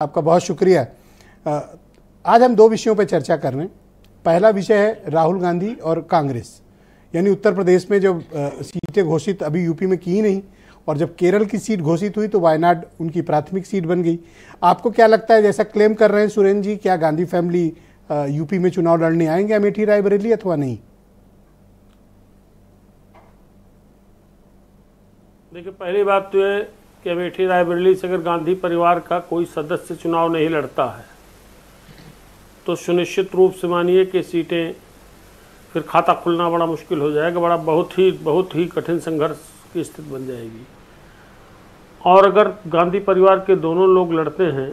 आपका बहुत शुक्रिया। आज हम दो विषयों पर चर्चा कर रहे हैं। पहला विषय है राहुल गांधी और कांग्रेस, यानी उत्तर प्रदेश में जो सीटें घोषित अभी यूपी में की नहीं, और जब केरल की सीट घोषित हुई तो वायनाड उनकी प्राथमिक सीट बन गई। आपको क्या लगता है, जैसा क्लेम कर रहे हैं सुरेंद्र जी, क्या गांधी फैमिली यूपी में चुनाव लड़ने आएंगे अमेठी रायबरेली अथवा नहीं? देखिए, पहली बात तो है कि अमेठी रायबरेली से अगर गांधी परिवार का कोई सदस्य चुनाव नहीं लड़ता है तो सुनिश्चित रूप से मानिए कि सीटें फिर खाता खुलना बड़ा मुश्किल हो जाएगा, बहुत ही कठिन संघर्ष की स्थिति बन जाएगी। और अगर गांधी परिवार के दोनों लोग लड़ते हैं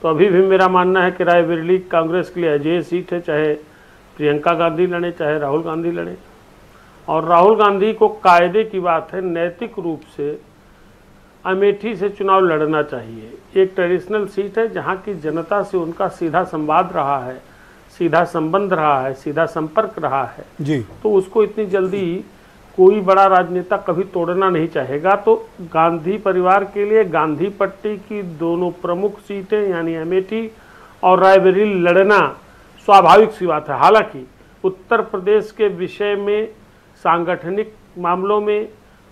तो अभी भी मेरा मानना है कि रायबरेली कांग्रेस के लिए अजेय सीट है, चाहे प्रियंका गांधी लड़े चाहे राहुल गांधी लड़े। और राहुल गांधी को कायदे की बात है, नैतिक रूप से अमेठी से चुनाव लड़ना चाहिए। एक ट्रेडिशनल सीट है जहां की जनता से उनका सीधा संवाद रहा है, सीधा संबंध रहा है, सीधा संपर्क रहा है जी। तो उसको इतनी जल्दी कोई बड़ा राजनेता कभी तोड़ना नहीं चाहेगा। तो गांधी परिवार के लिए गांधी पट्टी की दोनों प्रमुख सीटें यानी अमेठी और रायबरेली लड़ना स्वाभाविक सी बात है। हालांकि उत्तर प्रदेश के विषय में, सांगठनिक मामलों में,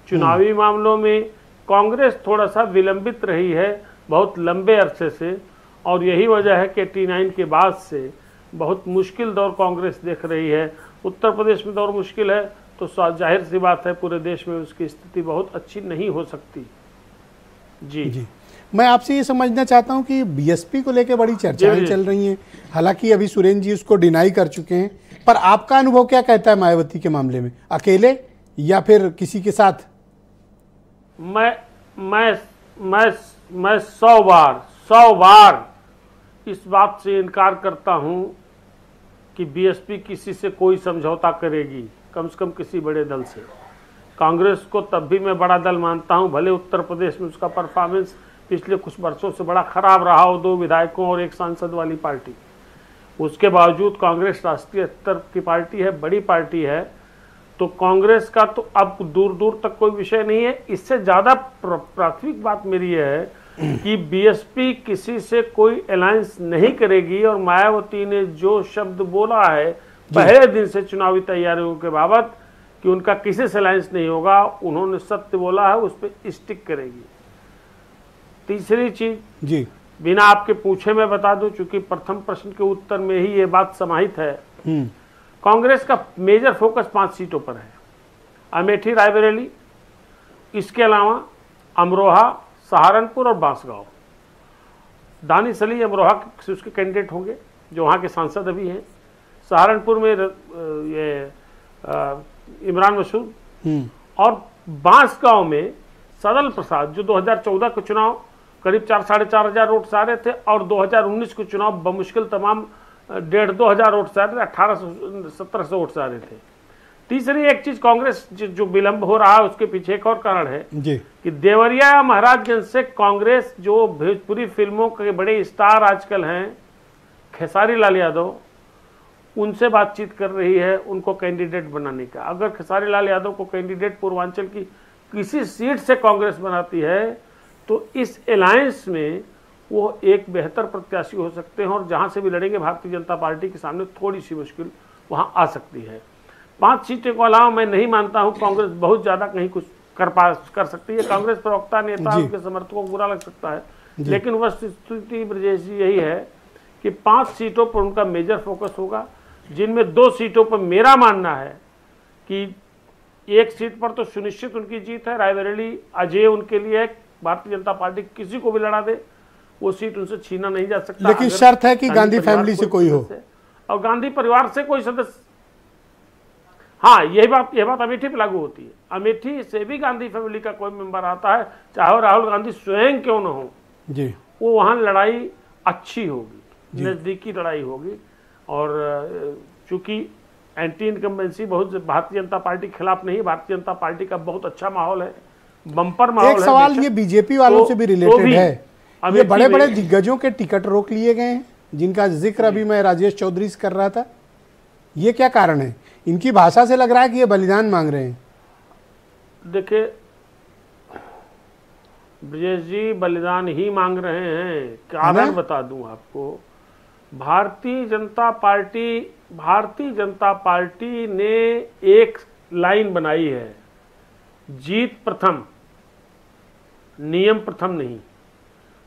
चुनावी मामलों में कांग्रेस थोड़ा सा विलंबित रही है बहुत लंबे अरसे से, और यही वजह है कि 89 के बाद से बहुत मुश्किल दौर कांग्रेस देख रही है। उत्तर प्रदेश में दौर मुश्किल है तो जाहिर सी बात है पूरे देश में उसकी स्थिति बहुत अच्छी नहीं हो सकती। जी। मैं आपसे ये समझना चाहता हूँ कि बीएसपी को लेकर बड़ी चर्चाएं चल रही हैं, हालांकि अभी सुरेंद्र जी उसको डिनाई कर चुके हैं, पर आपका अनुभव क्या कहता है मायावती के मामले में, अकेले या फिर किसी के साथ? मैं 100 बार इस बात से इनकार करता हूं कि बीएसपी किसी से कोई समझौता करेगी, कम से कम किसी बड़े दल से। कांग्रेस को तब भी मैं बड़ा दल मानता हूं, भले उत्तर प्रदेश में उसका परफॉर्मेंस पिछले कुछ वर्षों से बड़ा खराब रहा हो, 2 विधायकों और 1 सांसद वाली पार्टी, उसके बावजूद कांग्रेस राष्ट्रीय स्तर की पार्टी है, बड़ी पार्टी है। तो कांग्रेस का तो अब दूर दूर तक कोई विषय नहीं है। इससे ज़्यादा प्राथमिक बात मेरी है कि बीएसपी किसी से कोई अलायंस नहीं करेगी, और मायावती ने जो शब्द बोला है पहले दिन से चुनावी तैयारियों के बाबत कि उनका किसी से अलायंस नहीं होगा, उन्होंने सत्य बोला है, उस पर स्टिक करेगी। तीसरी चीज जी, बिना आपके पूछे मैं बता दूं, चूंकि प्रथम प्रश्न के उत्तर में ही ये बात समाहित है, कांग्रेस का मेजर फोकस 5 सीटों पर है, अमेठी रायबरेली, इसके अलावा अमरोहा, सहारनपुर और बांसगांव। दानिश अली अमरोहा से उसके कैंडिडेट होंगे जो वहाँ के सांसद अभी हैं। सहारनपुर में इमरान मसूद, और बांसगांव में सदल प्रसाद, जो 2014 के चुनाव करीब 4-4.5 हजार वोट से आ रहे थे, और 2019 के चुनाव बमुश्किल तमाम 1,500-2 हजार वोट से आ रहे थे, 1800-1700 वोट से आ रहे थे। तीसरी एक चीज, कांग्रेस जो विलंब हो रहा है उसके पीछे एक और कारण है जी, कि देवरिया महाराजगंज से कांग्रेस, जो भोजपुरी फिल्मों के बड़े स्टार आजकल हैं, खेसारी लाल यादव, उनसे बातचीत कर रही है उनको कैंडिडेट बनाने का। अगर खेसारी लाल यादव को कैंडिडेट पूर्वांचल की किसी सीट से कांग्रेस बनाती है तो इस अलायंस में वो एक बेहतर प्रत्याशी हो सकते हैं, और जहां से भी लड़ेंगे भारतीय जनता पार्टी के सामने थोड़ी सी मुश्किल वहां आ सकती है। 5 सीटों को अलावा मैं नहीं मानता हूं कांग्रेस बहुत ज्यादा कहीं कुछ कर सकती है। कांग्रेस प्रवक्ता, नेता, उनके समर्थकों को बुरा लग सकता है, लेकिन वस्तुस्थिति ब्रजेश जी यही है कि 5 सीटों पर उनका मेजर फोकस होगा, जिनमें 2 सीटों पर मेरा मानना है कि 1 सीट पर तो सुनिश्चित उनकी जीत है, रायबरेली अजय उनके लिए, भारतीय जनता पार्टी किसी को भी लड़ा दे वो सीट उनसे छीना नहीं जा सकता, लेकिन शर्त है कि गांधी फैमिली से कोई हो और गांधी परिवार से कोई सदस्य। हाँ, यह बात अमेठी पे लागू होती है। अमेठी से भी गांधी फैमिली का कोई मेंबर आता है, चाहे राहुल गांधी स्वयं क्यों न हो जी, वो वहां लड़ाई अच्छी होगी, नजदीकी लड़ाई होगी। और चूंकि एंटी इनकम्बेंसी बहुत भारतीय जनता पार्टी के खिलाफ नहीं, भारतीय जनता पार्टी का बहुत अच्छा माहौल है, बम्पर माहौल है। एक सवाल ये बीजेपी वालों से भी रिलेटेड है, ये बड़े बड़े दिग्गजों के टिकट रोक लिए गए हैं, जिनका जिक्र अभी मैं राजेश चौधरी से कर रहा था, ये क्या कारण है? इनकी भाषा से लग रहा है कि ये बलिदान मांग रहे हैं। देखिए, ब्रजेश जी बलिदान ही मांग रहे हैं। कारण बता दूं आपको, भारतीय जनता पार्टी ने एक लाइन बनाई है, जीत प्रथम, नियम प्रथम नहीं।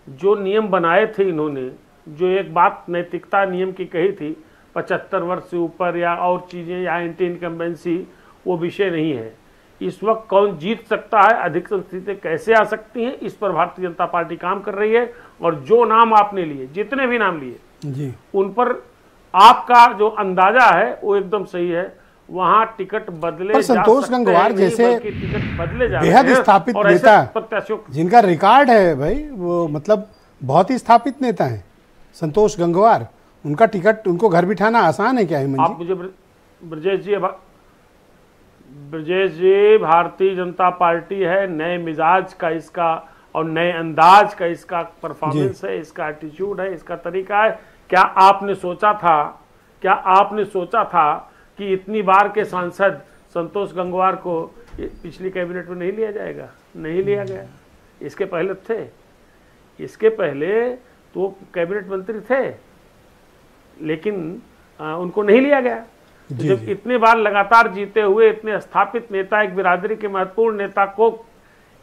जो नियम बनाए थे इन्होंने, जो एक बात नैतिकता नियम की कही थी, 75 वर्ष से ऊपर या और चीज़ें या एंटी इनकम्बेंसी, वो विषय नहीं है। इस वक्त कौन जीत सकता है, अधिकतम सीटें कैसे आ सकती हैं, इस पर भारतीय जनता पार्टी काम कर रही है। और जो नाम आपने लिए, जितने भी नाम लिए जी, उन पर आपका जो अंदाजा है वो एकदम सही है। वहां टिकट बदले पर संतोष गंगवार जैसे टिकट बदले जा बेहद स्थापित नेता, प्रत्याशियों जिनका रिकॉर्ड है भाई, वो मतलब बहुत ही स्थापित नेता है संतोष गंगवार, उनका टिकट, उनको घर बिठाना आसान है क्या हेमंत जी? आप मुझे ब्रजेश जी, भारतीय जनता पार्टी है, नए मिजाज का इसका और नए अंदाज का इसका परफॉर्मेंस है, इसका एटीट्यूड है, इसका तरीका है। क्या आपने सोचा था कि इतनी बार के सांसद संतोष गंगवार को पिछली कैबिनेट में नहीं लिया जाएगा? नहीं लिया गया। इसके पहले थे, इसके पहले तो कैबिनेट मंत्री थे, लेकिन उनको नहीं लिया गया। तो जब इतने बार लगातार जीते हुए इतने स्थापित नेता, एक बिरादरी के महत्वपूर्ण नेता को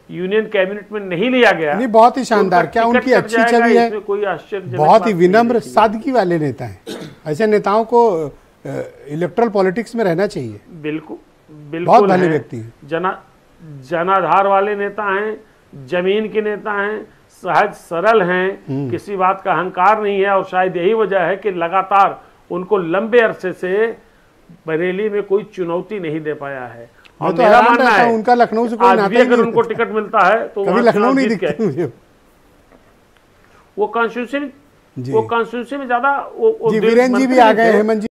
यूनियन कैबिनेट में नहीं लिया गया, नहीं, बहुत ही शानदार। क्या उनकी अच्छी छवि है? कोई आश्चर्य, बहुत ही विनम्र सादगी वाले नेता हैं। ऐसे नेताओं को इलेक्ट्रल पॉलिटिक्स में रहना चाहिए। बिल्कुल बहुत भले व्यक्ति हैं, जनाधार वाले नेता हैं, जमीन के नेता हैं, सहज सरल हैं, किसी बात का अहंकार नहीं है। और शायद यही वजह है कि लगातार उनको लंबे अरसे से बरेली में कोई चुनौती नहीं दे पाया है। और मेरा मानना है उनका लखनऊ से कोई आज नाता भी ही अगर नहीं उनको टिकट मिलता है तो कभी लखनऊ नहीं दिखते मुझे। वो कॉन्स्टिट्यूंसी में ज्यादा जी, वीरेंद्र जी भी आ गए, हेमंत जी